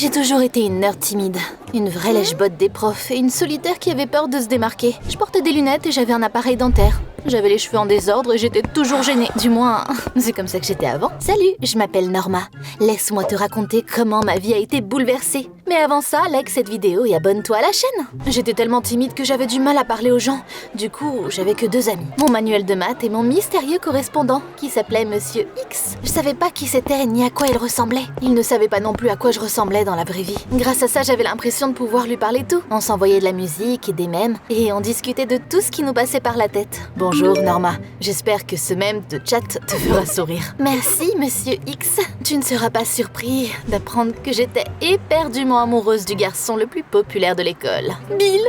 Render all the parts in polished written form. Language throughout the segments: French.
J'ai toujours été une nerd timide, une vraie lèche-botte des profs et une solitaire qui avait peur de se démarquer. Je portais des lunettes et j'avais un appareil dentaire. J'avais les cheveux en désordre et j'étais toujours gênée. Du moins, c'est comme ça que j'étais avant. Salut, je m'appelle Norma. Laisse-moi te raconter comment ma vie a été bouleversée. Mais avant ça, like cette vidéo et abonne-toi à la chaîne. J'étais tellement timide que j'avais du mal à parler aux gens. Du coup, j'avais que 2 amis. Mon manuel de maths et mon mystérieux correspondant, qui s'appelait Monsieur X. Je savais pas qui c'était ni à quoi il ressemblait. Il ne savait pas non plus à quoi je ressemblais dans la vraie vie. Grâce à ça, j'avais l'impression de pouvoir lui parler tout. On s'envoyait de la musique et des mèmes, et on discutait de tout ce qui nous passait par la tête. Bonjour Norma, j'espère que ce mème de chat te fera sourire. Merci Monsieur X. Tu ne seras pas surpris d'apprendre que j'étais éperdument amoureuse du garçon le plus populaire de l'école. Bill.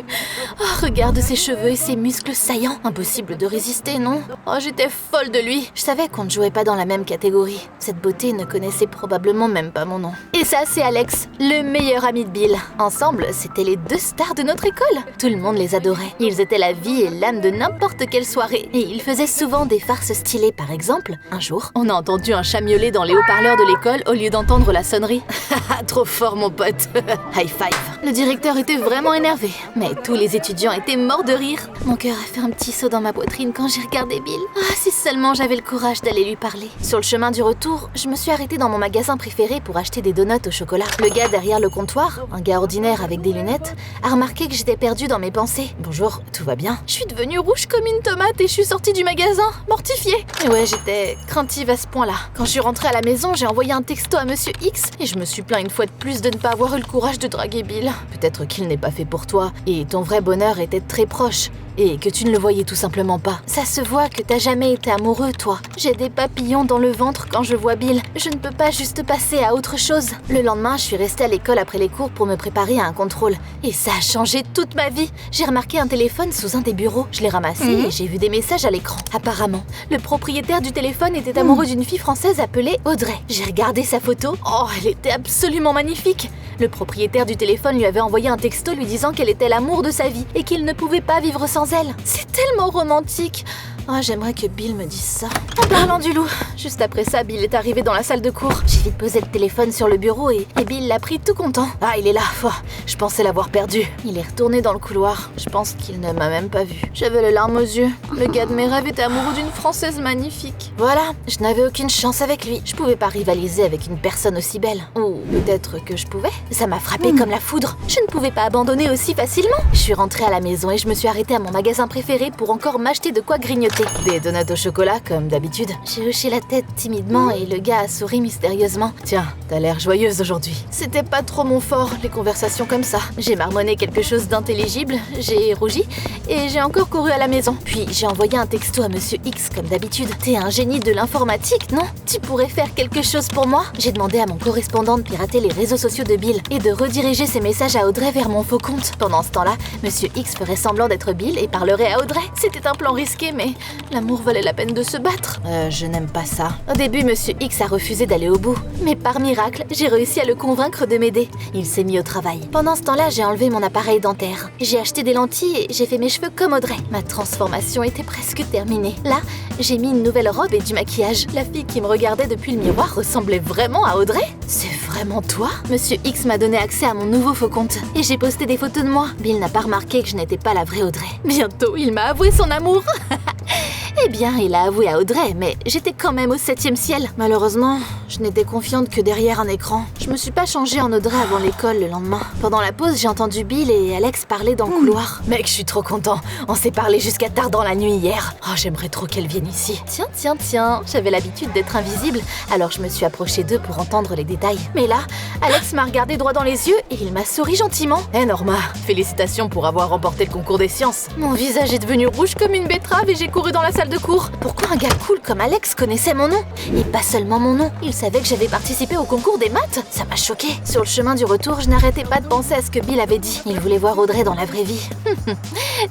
Oh, regarde ses cheveux et ses muscles saillants. Impossible de résister, non? Oh, j'étais folle de lui. Je savais qu'on ne jouait pas dans la même catégorie. Cette beauté ne connaissait probablement même pas mon nom. Et ça, c'est Alex, le meilleur ami de Bill. Ensemble, c'était les 2 stars de notre école. Tout le monde les adorait. Ils étaient la vie et l'âme de n'importe quelle soirée. Et ils faisaient souvent des farces stylées, par exemple. Un jour, on a entendu un chat miauler dans les haut-parleurs de l'école au lieu d'entendre la sonnerie. Trop fort, mon pote. High five. Le directeur était vraiment énervé, mais tous les étudiants étaient morts de rire. Mon cœur a fait un petit saut dans ma poitrine quand j'ai regardé Bill. Ah, si seulement j'avais le courage d'aller lui parler. Sur le chemin du retour, je me suis arrêtée dans mon magasin préféré pour acheter des donuts au chocolat. Le gars derrière le comptoir, un gars ordinaire avec des lunettes, a remarqué que j'étais perdue dans mes pensées. Bonjour, tout va bien? Je suis devenue rouge comme une tomate et je suis sortie du magasin, mortifiée. Et ouais, j'étais craintive à ce point-là. Quand je suis rentrée à la maison, j'ai envoyé un texto à Monsieur X et je me suis plaint une fois de plus de ne pas avoir eu le courage de draguer Bill. Peut-être qu'il n'est pas fait pour toi et ton vrai bonheur était très proche. Et que tu ne le voyais tout simplement pas. Ça se voit que t'as jamais été amoureux, toi. J'ai des papillons dans le ventre quand je vois Bill. Je ne peux pas juste passer à autre chose. Le lendemain, je suis restée à l'école après les cours pour me préparer à un contrôle. Et ça a changé toute ma vie. J'ai remarqué un téléphone sous un des bureaux. Je l'ai ramassé et j'ai vu des messages à l'écran. Apparemment, le propriétaire du téléphone était amoureux d'une fille française appelée Audrey. J'ai regardé sa photo. Oh, elle était absolument magnifique. Le propriétaire du téléphone lui avait envoyé un texto lui disant qu'elle était l'amour de sa vie et qu'il ne pouvait pas vivre sans elle. C'est tellement romantique. Oh, j'aimerais que Bill me dise ça. En parlant du loup, juste après ça, Bill est arrivé dans la salle de cours. J'ai vite posé le téléphone sur le bureau et Bill l'a pris tout content. Ah, il est là. Oh, je pensais l'avoir perdu. Il est retourné dans le couloir. Je pense qu'il ne m'a même pas vu. J'avais les larmes aux yeux. Le gars de mes rêves était amoureux d'une Française magnifique. Voilà, je n'avais aucune chance avec lui. Je pouvais pas rivaliser avec une personne aussi belle. Ou peut-être que je pouvais. Ça m'a frappé comme la foudre. Je ne pouvais pas abandonner aussi facilement. Je suis rentrée à la maison et je me suis arrêtée à mon magasin préféré pour encore m'acheter de quoi grignoter. Des donuts au chocolat, comme d'habitude. J'ai hoché la tête timidement et le gars a souri mystérieusement. Tiens, t'as l'air joyeuse aujourd'hui. C'était pas trop mon fort, les conversations comme ça. J'ai marmonné quelque chose d'intelligible, j'ai rougi et j'ai encore couru à la maison. Puis j'ai envoyé un texto à Monsieur X comme d'habitude. T'es un génie de l'informatique, non? Tu pourrais faire quelque chose pour moi? J'ai demandé à mon correspondant de pirater les réseaux sociaux de Bill et de rediriger ses messages à Audrey vers mon faux compte. Pendant ce temps-là, Monsieur X ferait semblant d'être Bill et parlerait à Audrey. C'était un plan risqué, mais l'amour valait la peine de se battre. Je n'aime pas ça. Au début, Monsieur X a refusé d'aller au bout. Mais par miracle, j'ai réussi à le convaincre de m'aider. Il s'est mis au travail. Pendant ce temps-là, j'ai enlevé mon appareil dentaire. J'ai acheté des lentilles et j'ai fait mes cheveux comme Audrey. Ma transformation était presque terminée. Là, j'ai mis une nouvelle robe et du maquillage. La fille qui me regardait depuis le miroir ressemblait vraiment à Audrey. C'est vraiment toi? Monsieur X m'a donné accès à mon nouveau faux compte. Et j'ai posté des photos de moi. Bill n'a pas remarqué que je n'étais pas la vraie Audrey. Bientôt, il m'a avoué son amour. Eh bien, il a avoué à Audrey, mais j'étais quand même au 7e ciel. Malheureusement, je n'étais confiante que derrière un écran. Je me suis pas changée en Audrey avant l'école le lendemain. Pendant la pause, j'ai entendu Bill et Alex parler dans le couloir. Mec, je suis trop content. On s'est parlé jusqu'à tard dans la nuit hier. Oh, j'aimerais trop qu'elle vienne ici. Tiens. J'avais l'habitude d'être invisible, alors je me suis approchée d'eux pour entendre les détails. Mais là, Alex m'a regardé droit dans les yeux et il m'a souri gentiment. Norma, félicitations pour avoir remporté le concours des sciences. Mon visage est devenu rouge comme une betterave et j'ai couru dans la salle de cours. Pourquoi un gars cool comme Alex connaissait mon nom? Et pas seulement mon nom, il savait que j'avais participé au concours des maths. Ça m'a choquée. Sur le chemin du retour, je n'arrêtais pas de penser à ce que Bill avait dit. Il voulait voir Audrey dans la vraie vie.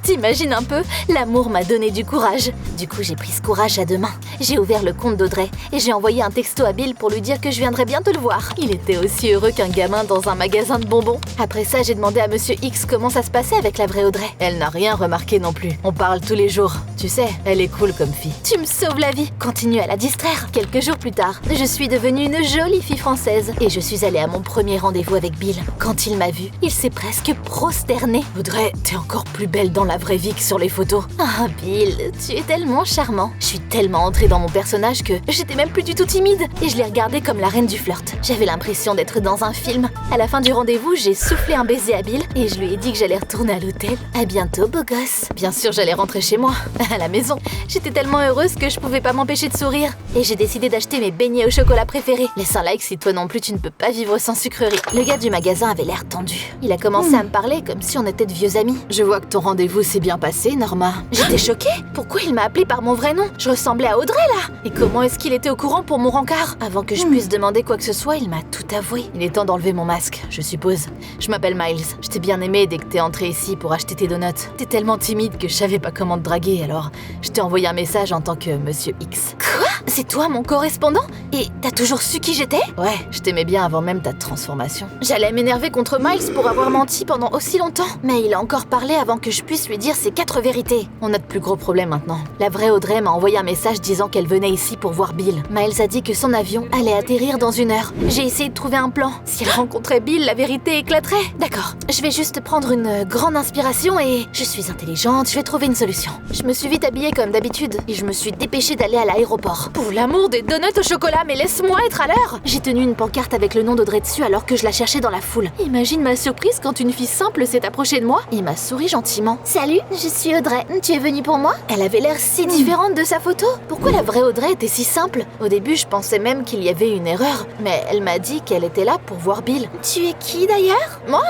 T'imagines un peu? L'amour m'a donné du courage. Du coup, j'ai pris ce courage à 2 mains. J'ai ouvert le compte d'Audrey et j'ai envoyé un texto à Bill pour lui dire que je viendrais bientôt le voir. Il était aussi heureux qu'un gamin dans un magasin de bonbons. Après ça, j'ai demandé à Monsieur X comment ça se passait avec la vraie Audrey. Elle n'a rien remarqué non plus. On parle tous les jours. Tu sais, elle est cool comme fille. Tu me sauves la vie. Continue à la distraire. Quelques jours plus tard, je suis devenue une jolie fille française et je suis allée à mon premier rendez-vous avec Bill. Quand il m'a vue, il s'est presque prosterné. Audrey, t'es encore plus belle dans la vraie vie que sur les photos. Ah, Bill, tu es tellement charmant. Je suis tellement entrée dans mon personnage que j'étais même plus du tout timide et je l'ai regardé comme la reine du flirt. J'avais l'impression d'être dans un film. À la fin du rendez-vous, j'ai soufflé un baiser à Bill et je lui ai dit que j'allais retourner à l'hôtel. À bientôt, beau gosse. Bien sûr, j'allais rentrer chez moi, à la maison. J'étais tellement heureuse que je pouvais pas m'empêcher de sourire. Et j'ai décidé d'acheter mes beignets au chocolat préférés. Laisse un like si toi non plus tu ne peux pas vivre sans sucrerie. Le gars du magasin avait l'air tendu. Il a commencé à me parler comme si on était de vieux amis. Je vois que ton rendez-vous s'est bien passé, Norma. J'étais choquée. Pourquoi il m'a appelée par mon vrai nom? Je ressemblais à Audrey là. Et comment est-ce qu'il était au courant pour mon rencard? Avant que je puisse demander quoi que ce soit, il m'a tout avoué. Il est temps d'enlever mon masque, je suppose. Je m'appelle Miles. Je t'ai bien aimé dès que t'es entré ici pour acheter tes donuts. T'es tellement timide que je savais pas comment te draguer, alors je t'ai envoyé un message en tant que Monsieur X. Quoi? C'est toi mon correspondant? Et t'as toujours su qui j'étais? Ouais, je t'aimais bien avant même ta transformation. J'allais m'énerver contre Miles pour avoir menti pendant aussi longtemps. Mais il a encore parlé avant que je puisse lui dire ses 4 vérités. On a de plus gros problèmes maintenant. La vraie Audrey m'a envoyé un message disant qu'elle venait ici pour voir Bill. Miles a dit que son avion allait atterrir dans 1 heure. J'ai essayé de trouver un plan. Si elle rencontrait Bill, la vérité éclaterait. D'accord, je vais juste prendre une grande inspiration et... Je suis intelligente, je vais trouver une solution. Je me suis vite habillée comme d'habitude et je me suis dépêchée d'aller à l'aéroport. Pour l'amour des donuts au chocolat, mais laisse-moi être à l'heure! J'ai tenu une pancarte avec le nom d'Audrey dessus alors que je la cherchais dans la foule. Imagine ma surprise quand une fille simple s'est approchée de moi et m'a souri gentiment. Salut, je suis Audrey. Tu es venue pour moi? Elle avait l'air si différente de sa photo. Pourquoi la vraie Audrey était si simple? Au début, je pensais même qu'il y avait une erreur, mais elle m'a dit qu'elle était là pour voir Bill. Tu es qui d'ailleurs? Moi?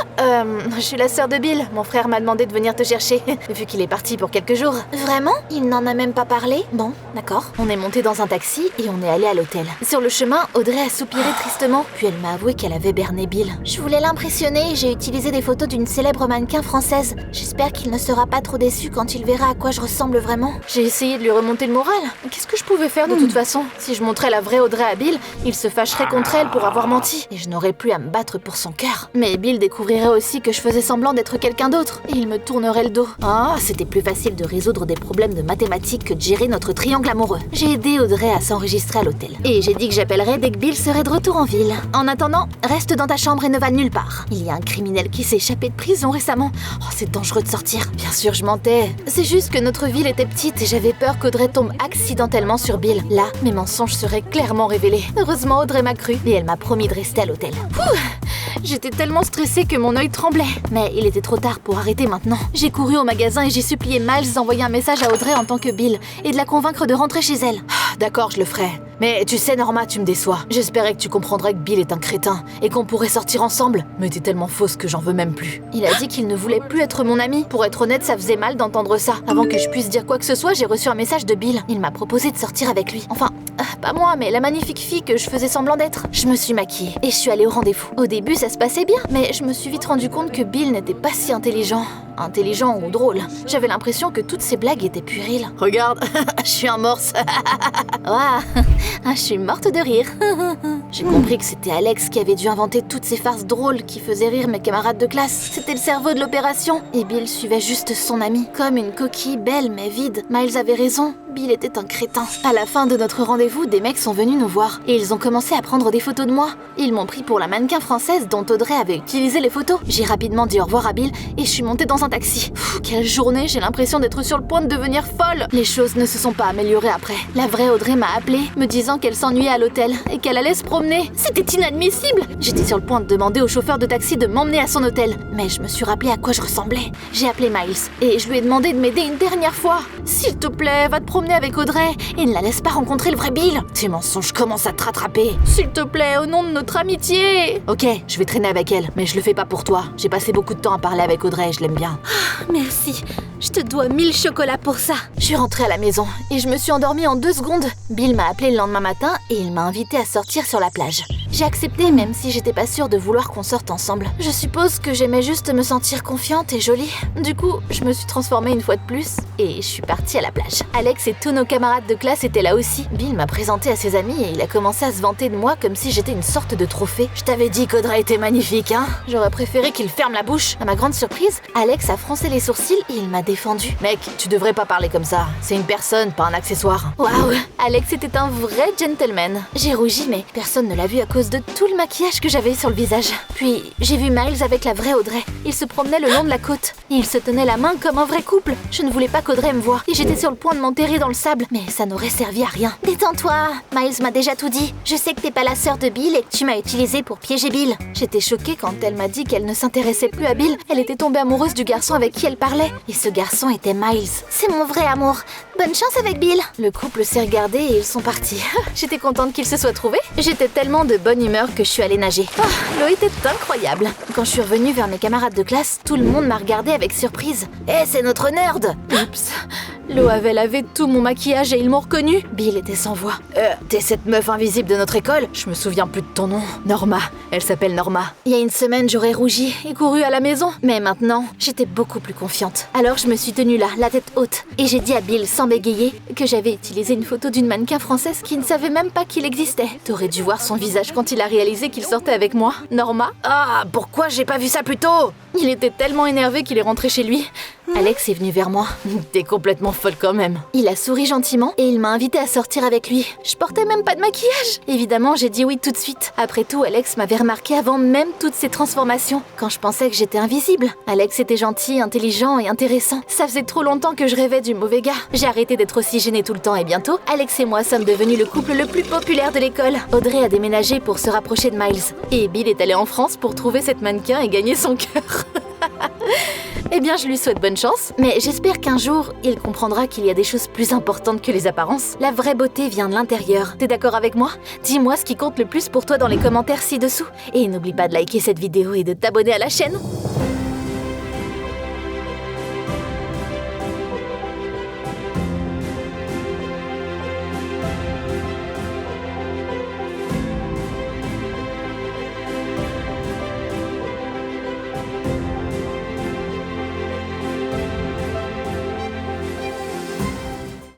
Je suis la sœur de Bill. Mon frère m'a demandé de venir te chercher, vu qu'il est parti pour quelques jours. Vraiment? Il n'en a même pas parlé? Bon, d'accord. On est monté dans un taxi et on est allé à l'hôtel. Sur le chemin, Audrey a soupiré tristement, puis elle m'a avoué qu'elle avait berné Bill. Je voulais l'impressionner et j'ai utilisé des photos d'une célèbre mannequin française. J'espère qu'il ne sera pas trop déçu quand il verra à quoi je ressemble vraiment. J'ai essayé de lui remonter le moral. Qu'est-ce que je pouvais faire de toute façon? Si je montrais la vraie Audrey à Bill, il se fâcherait contre elle pour avoir menti. Et je n'aurais plus à me battre pour son cœur. Mais Bill découvrirait aussi que je faisais semblant d'être quelqu'un d'autre. Et il me tournerait le dos. Ah, c'était plus facile de résoudre des problèmes de mathématiques que de gérer notre triangle amoureux. J'ai aidé Audrey à s'enregistrer à l'hôtel. Et j'ai dit que j'appellerais dès que Bill serait de retour en ville. En attendant, reste dans ta chambre et ne va nulle part. Il y a un criminel qui s'est échappé de prison récemment. Oh, c'est dangereux de sortir. Bien sûr, je mentais. C'est juste que notre ville était petite et j'avais peur qu'Audrey tombe accidentellement sur Bill. Là, mes mensonges seraient clairement révélés. Heureusement, Audrey m'a cru et elle m'a promis de rester à l'hôtel. J'étais tellement stressée que mon œil tremblait. Mais il était trop tard pour arrêter maintenant. J'ai couru au magasin et j'ai supplié Miles d'envoyer un message à Audrey en tant que Bill et de la convaincre de rentrer chez elle. D'accord, je le ferai. Mais tu sais, Norma, tu me déçois. J'espérais que tu comprendrais que Bill est un crétin et qu'on pourrait sortir ensemble. Mais t'es tellement fausse que j'en veux même plus. Il a dit qu'il ne voulait plus être mon ami. Pour être honnête, ça faisait mal d'entendre ça. Avant que je puisse dire quoi que ce soit, j'ai reçu un message de Bill. Il m'a proposé de sortir avec lui. Enfin, pas moi, mais la magnifique fille que je faisais semblant d'être. Je me suis maquillée et je suis allée au rendez-vous. Au début, ça se passait bien, mais je me suis vite rendu compte que Bill n'était pas si intelligent ou drôle. J'avais l'impression que toutes ses blagues étaient puériles. Regarde, je suis un morse. Waouh, je suis morte de rire. J'ai compris que c'était Alex qui avait dû inventer toutes ces farces drôles qui faisaient rire mes camarades de classe. C'était le cerveau de l'opération. Et Bill suivait juste son ami. Comme une coquille belle mais vide. Miles avait raison, Bill était un crétin. À la fin de notre rendez-vous, des mecs sont venus nous voir. Et ils ont commencé à prendre des photos de moi. Ils m'ont pris pour la mannequin française dont Audrey avait utilisé les photos. J'ai rapidement dit au revoir à Bill et je suis montée dans un taxi. Quelle journée, j'ai l'impression d'être sur le point de devenir folle. Les choses ne se sont pas améliorées après. La vraie Audrey m'a appelée, me disant qu'elle s'ennuyait à l'hôtel et qu'elle allait se promener. C'était inadmissible. J'étais sur le point de demander au chauffeur de taxi de m'emmener à son hôtel. Mais je me suis rappelé à quoi je ressemblais. J'ai appelé Miles et je lui ai demandé de m'aider une dernière fois. S'il te plaît, va te promener avec Audrey et ne la laisse pas rencontrer le vrai Bill. Tes mensonges commencent à te rattraper. S'il te plaît, au nom de notre amitié. Ok, je vais traîner avec elle, mais je le fais pas pour toi. J'ai passé beaucoup de temps à parler avec Audrey et je l'aime bien. Merci, je te dois 1000 chocolats pour ça. Je suis rentrée à la maison et je me suis endormie en 2 secondes. Bill m'a appelé le lendemain matin et il m'a invité à sortir sur la plage. J'ai accepté même si j'étais pas sûre de vouloir qu'on sorte ensemble. Je suppose que j'aimais juste me sentir confiante et jolie. Du coup, je me suis transformée une fois de plus et je suis partie à la plage. Alex et tous nos camarades de classe étaient là aussi. Bill m'a présenté à ses amis et il a commencé à se vanter de moi comme si j'étais une sorte de trophée. Je t'avais dit qu'Audrey était magnifique, hein? J'aurais préféré qu'il ferme la bouche. À ma grande surprise, Alex a froncé les sourcils et il m'a défendu. Mec, tu devrais pas parler comme ça. C'est une personne, pas un accessoire. Waouh! Alex était un vrai gentleman. J'ai rougi, mais personne ne l'a vu à cause de tout le maquillage que j'avais sur le visage. Puis, j'ai vu Miles avec la vraie Audrey. Ils se promenaient le long de la côte. Ils se tenaient la main comme un vrai couple. Je ne voulais pas qu'Audrey me voie et j'étais sur le point de m'enterrer dans le sable, mais ça n'aurait servi à rien. Détends-toi, Miles m'a déjà tout dit. Je sais que t'es pas la sœur de Bill et que tu m'as utilisée pour piéger Bill. J'étais choquée quand elle m'a dit qu'elle ne s'intéressait plus à Bill. Elle était tombée amoureuse du garçon avec qui elle parlait. Et ce garçon était Miles. C'est mon vrai amour. Bonne chance avec Bill. Le couple s'est regardé et ils sont partis. J'étais contente qu'ils se soient trouvés. J'étais tellement de bonne humeur que je suis allée nager. L'eau était incroyable. Quand je suis revenue vers mes camarades de classe, tout le monde m'a regardée avec surprise. Eh, c'est notre nerd! Oups. L'eau avait lavé tout mon maquillage et ils m'ont reconnue. Bill était sans voix. T'es cette meuf invisible de notre école? Je me souviens plus de ton nom. Norma. Elle s'appelle Norma. Il y a une semaine, j'aurais rougi et couru à la maison. Mais maintenant, j'étais beaucoup plus confiante. Alors je me suis tenue là, la tête haute. Et j'ai dit à Bill, sans bégayer, que j'avais utilisé une photo d'une mannequin française qui ne savait même pas qu'il existait. T'aurais dû voir son visage quand il a réalisé qu'il sortait avec moi. Norma. Ah, pourquoi j'ai pas vu ça plus tôt? Il était tellement énervé qu'il est rentré chez lui. Alex est venu vers moi. T'es complètement folle quand même. Il a souri gentiment et il m'a invité à sortir avec lui. Je portais même pas de maquillage. Évidemment, j'ai dit oui tout de suite. Après tout, Alex m'avait remarqué avant même toutes ces transformations, quand je pensais que j'étais invisible. Alex était gentil, intelligent et intéressant. Ça faisait trop longtemps que je rêvais du mauvais gars. J'ai arrêté d'être aussi gênée tout le temps et bientôt, Alex et moi sommes devenus le couple le plus populaire de l'école. Audrey a déménagé pour se rapprocher de Miles. Et Bill est allé en France pour trouver cette mannequin et gagner son cœur. Eh bien, je lui souhaite bonne chance, mais j'espère qu'un jour, il comprendra qu'il y a des choses plus importantes que les apparences. La vraie beauté vient de l'intérieur. T'es d'accord avec moi? Dis-moi ce qui compte le plus pour toi dans les commentaires ci-dessous. Et n'oublie pas de liker cette vidéo et de t'abonner à la chaîne.